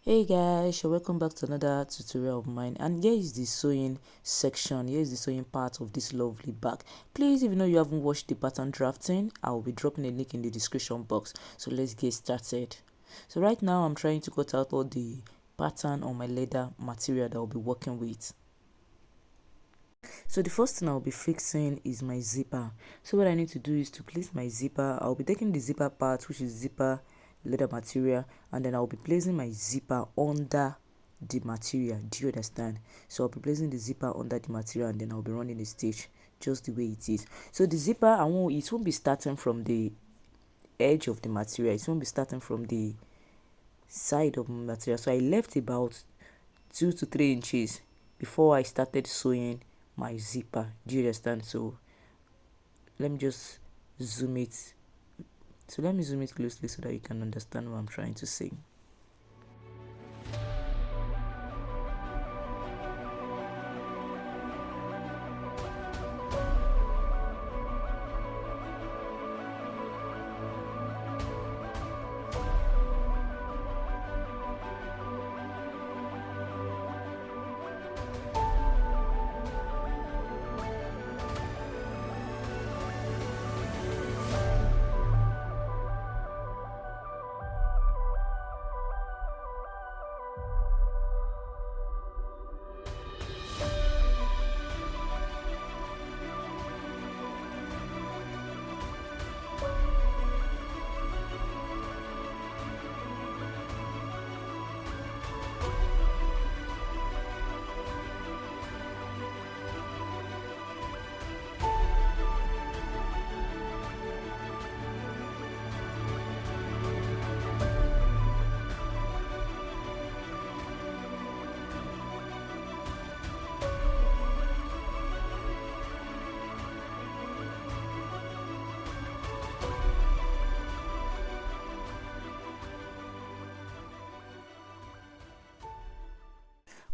Hey guys, so welcome back to another tutorial of mine, and here is the sewing section. Here is the sewing part of this lovely bag. Please, if you know you haven't watched the pattern drafting, I'll be dropping a link in the description box. So let's get started. So right now I'm trying to cut out all the pattern on my leather material that I'll be working with. So the first thing I'll be fixing is my zipper. So what I need to do is to place my zipper. I'll be taking the zipper part, which is zipper leather material, and then I'll be placing my zipper under the material. Do you understand? So I'll be placing the zipper under the material, and then I'll be running the stitch just the way it is. So the zipper, it won't be starting from the edge of the material. It won't be starting from the side of the material. So I left about 2 to 3 inches before I started sewing my zipper. Do you understand? So let me just zoom it. So let me zoom it closely so that you can understand what I'm trying to say.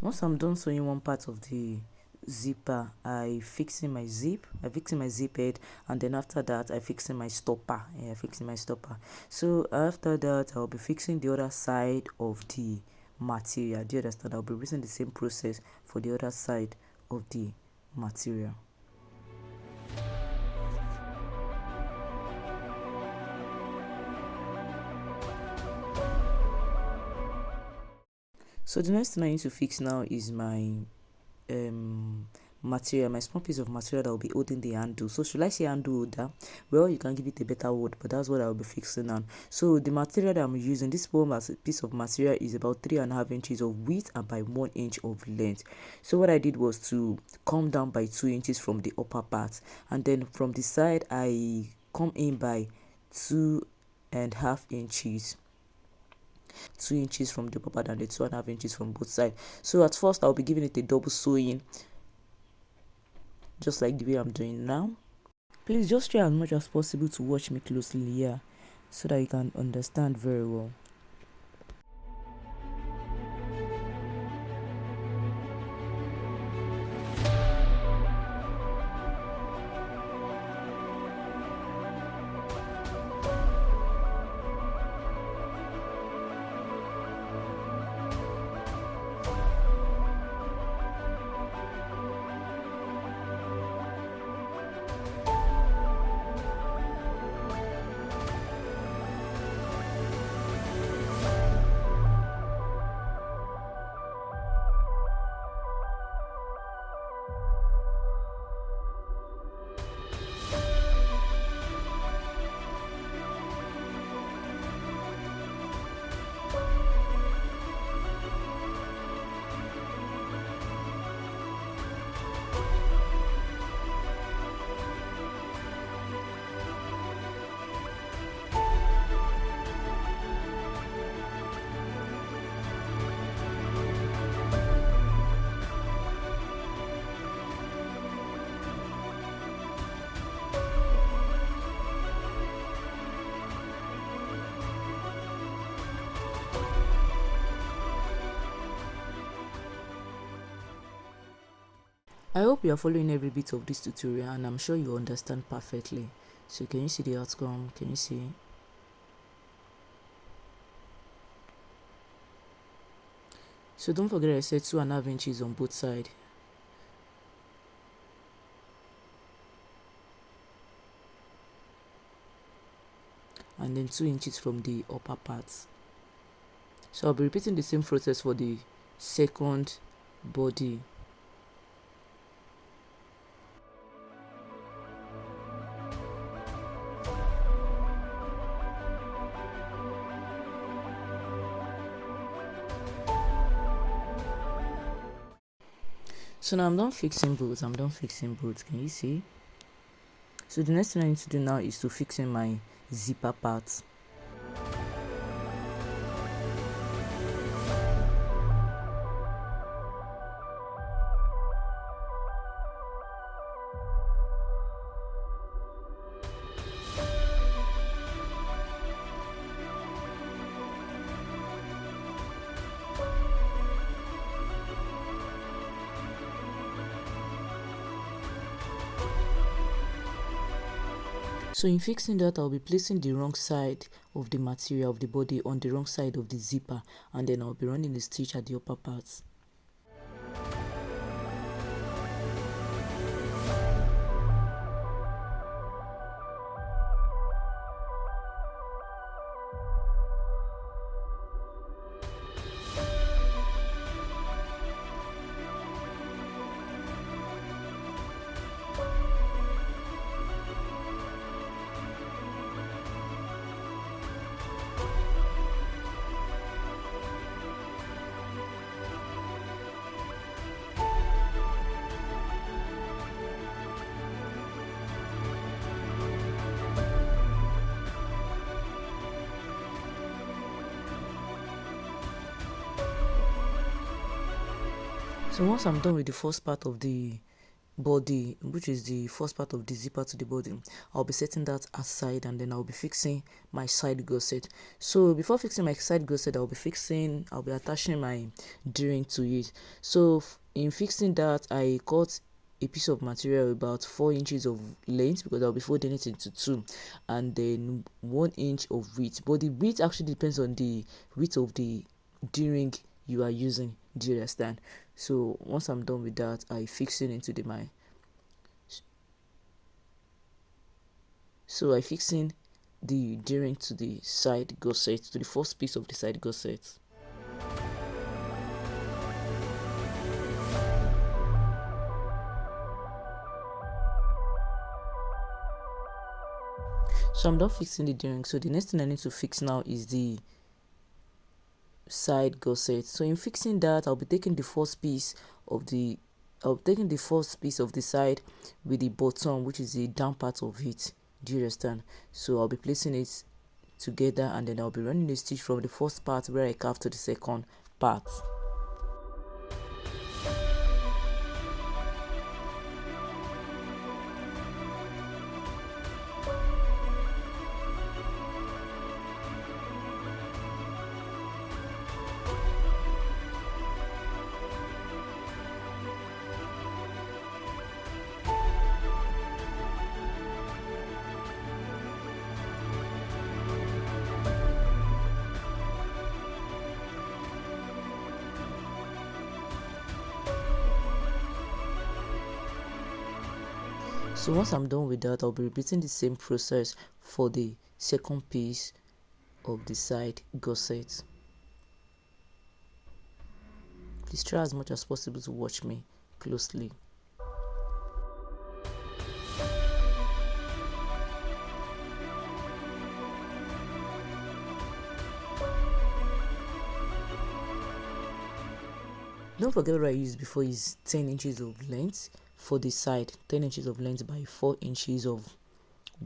Once I'm done sewing one part of the zipper, I fixing my zip head, and then after that I fixing my stopper. So after that I'll be fixing the other side of the material. Do you understand? I'll be using the same process for the other side of the material. So the next thing I need to fix now is my material, my small piece of material that will be holding the handle. So should I say handle holder? Well, you can give it a better word, but that's what I'll be fixing on. So the material that I'm using, this piece of material is about 3.5 inches of width and by 1 inch of length. So what I did was to come down by 2 inches from the upper part, and then from the side I come in by 2.5 inches. 2 inches from the upper part and the 2.5 inches from both sides. So at first I'll be giving it a double sewing, just like the way I'm doing now. Please just try as much as possible to watch me closely here so that you can understand very well. I hope you are following every bit of this tutorial, and I'm sure you understand perfectly. So can you see the outcome? Can you see? So don't forget I said 2.5 inches on both sides. And then 2 inches from the upper part. So I'll be repeating the same process for the second body. So now I'm done fixing both. Can you see? So the next thing I need to do now is to fix in my zipper part. So in fixing that, I'll be placing the wrong side of the material of the body on the wrong side of the zipper, and then I'll be running the stitch at the upper part. So once I'm done with the first part of the body, which is the first part of the zipper to the body, I'll be setting that aside, and then I'll be fixing my side gusset. So before fixing my side gusset, I'll be attaching my D-ring to it. So in fixing that, I cut a piece of material about 4 inches of length, because I'll be folding it into two, and then 1 inch of width. But the width actually depends on the width of the D-ring you are using. Do you understand? So once I'm done with that, I fix it into I fixing the D-ring to the side gusset, to the first piece of the side gusset. So I'm done fixing the D-ring. So the next thing I need to fix now is the side gusset. So in fixing that, I'll be taking the first piece of the side with the bottom, which is the down part of it. Do you understand? So I'll be placing it together, and then I'll be running the stitch from the first part where I carved to the second part. So once I'm done with that, I'll be repeating the same process for the second piece of the side gusset. Please try as much as possible to watch me closely. Don't forget what I used before is 10 inches of length for the side, 10 inches of length by 4 inches of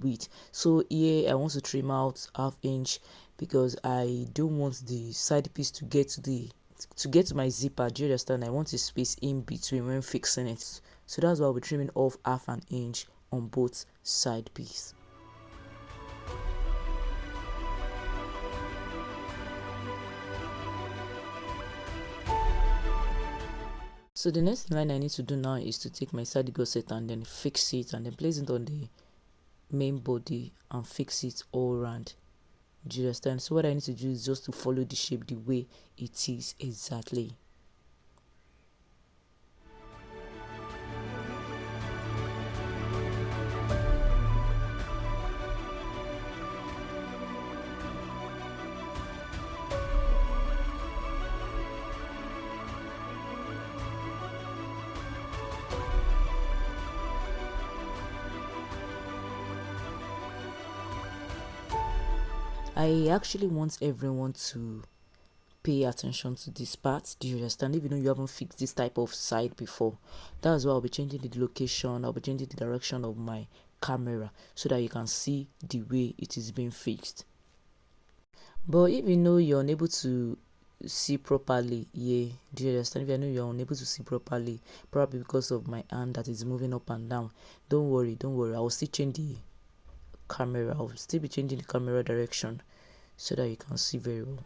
width. So here I want to trim out half inch, because I don't want the side piece to get to my zipper. Do you understand? I want a space in between when fixing it. So that's why I'll be trimming off half an inch on both side piece. So the next line I need to do now is to take my side gusset and then fix it, and then place it on the main body and fix it all around. Do you understand? So what I need to do is just to follow the shape the way it is exactly. I actually want everyone to pay attention to this part. Do you understand? If you know you haven't fixed this type of site before, that's why I'll be changing the location, I'll be changing the direction of my camera so that you can see the way it is being fixed. But if you know you're unable to see properly, yeah, do you understand? If I know you're unable to see properly, probably because of my hand that is moving up and down, don't worry, I will still change the camera, I'll still be changing the camera direction so that you can see very well.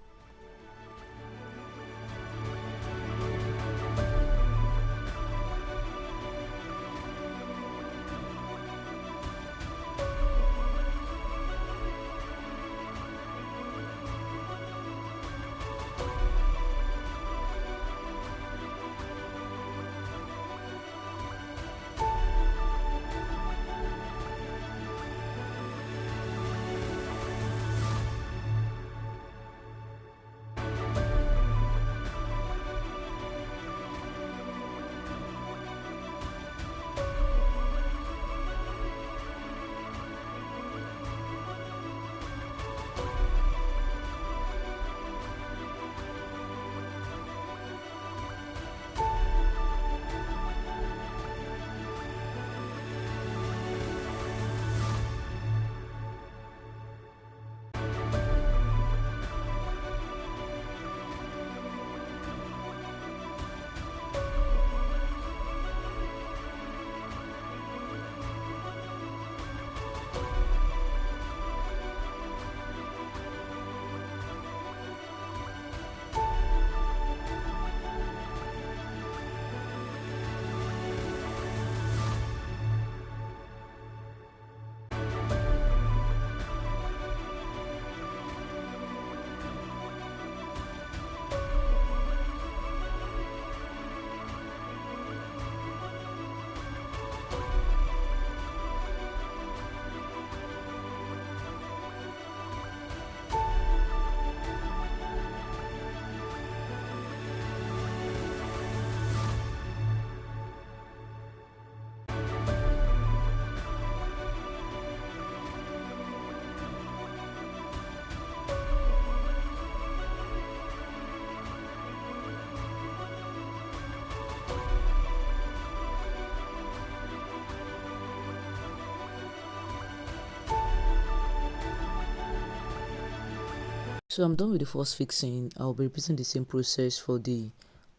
So I'm done with the first fixing. I'll be repeating the same process for the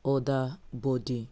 other body.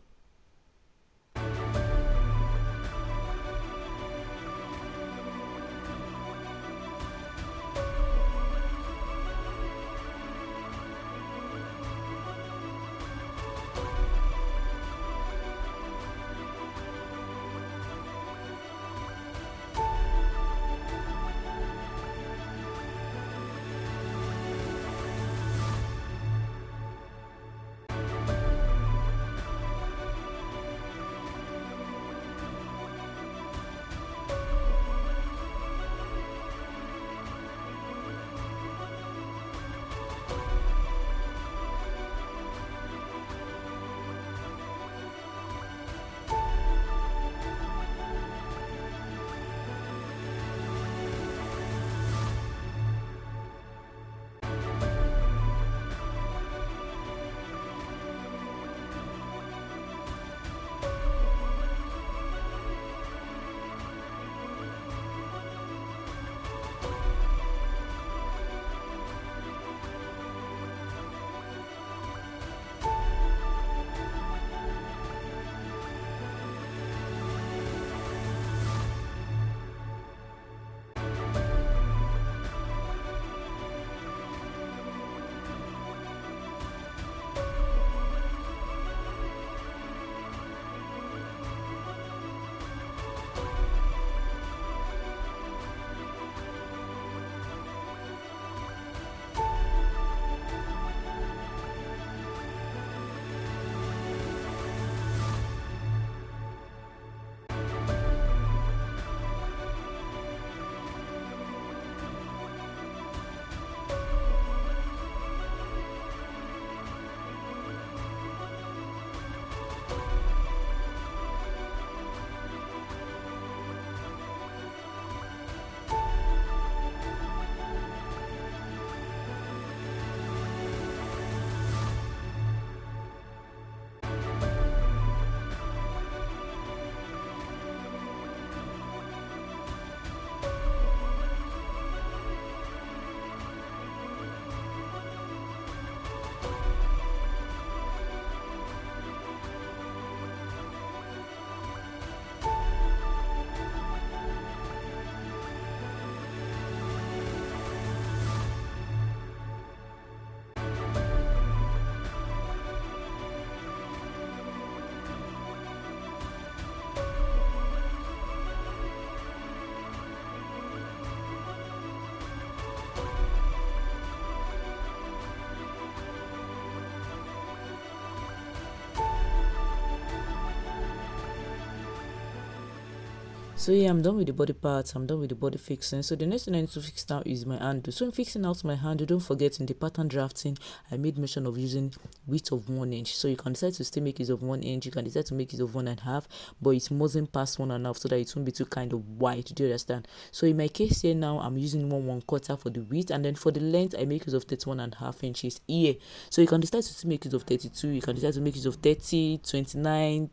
So yeah, I'm done with the body parts, I'm done with the body fixing. So the next thing I need to fix now is my handle. So in fixing out my handle, don't forget in the pattern drafting, I made mention of using width of 1 inch. So you can decide to still make use of 1 inch, you can decide to make use of 1.5, but it mustn't pass 1.5 so that it won't be too kind of wide. Do you understand? So in my case here now, I'm using 1/4 for the width, and then for the length, I make use of 31.5 inches here. So you can decide to still make use of 32, you can decide to make use of 30, 29,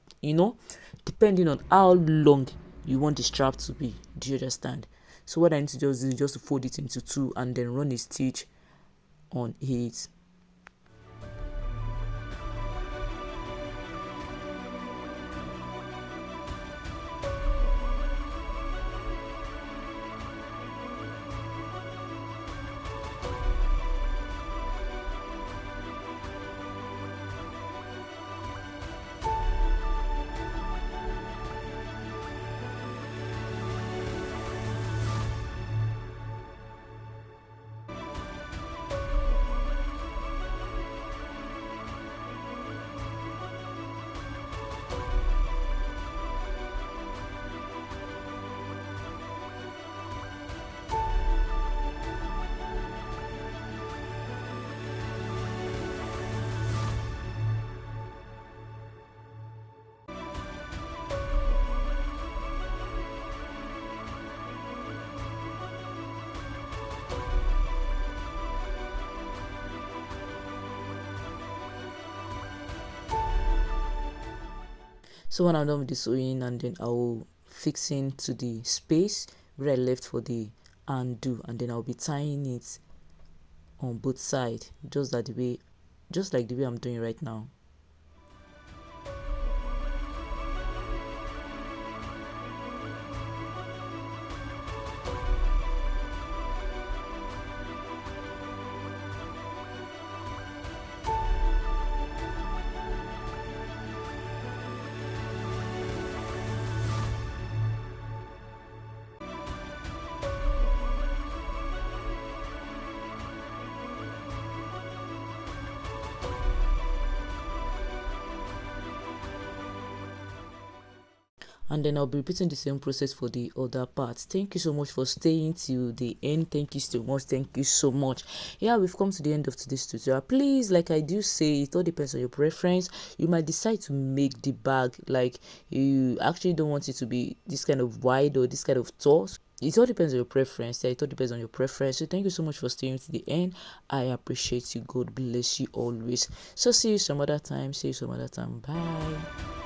depending on how long you want the strap to be. Do you understand? So what I need to do is just to fold it into 2 and then run a stitch on it. So when I'm done with the sewing, and then I'll fix into the space where I left for the undo, and then I'll be tying it on both sides, just like the way I'm doing right now. And then I'll be repeating the same process for the other parts. Thank you so much for staying till the end. Thank you so much. Thank you so much. Yeah, we've come to the end of today's tutorial. Please, like I do say, it all depends on your preference. You might decide to make the bag like you actually don't want it to be this kind of wide or this kind of tall. It all depends on your preference. Yeah, it all depends on your preference. So thank you so much for staying to the end. I appreciate you. God bless you always. So see you some other time. See you some other time. Bye.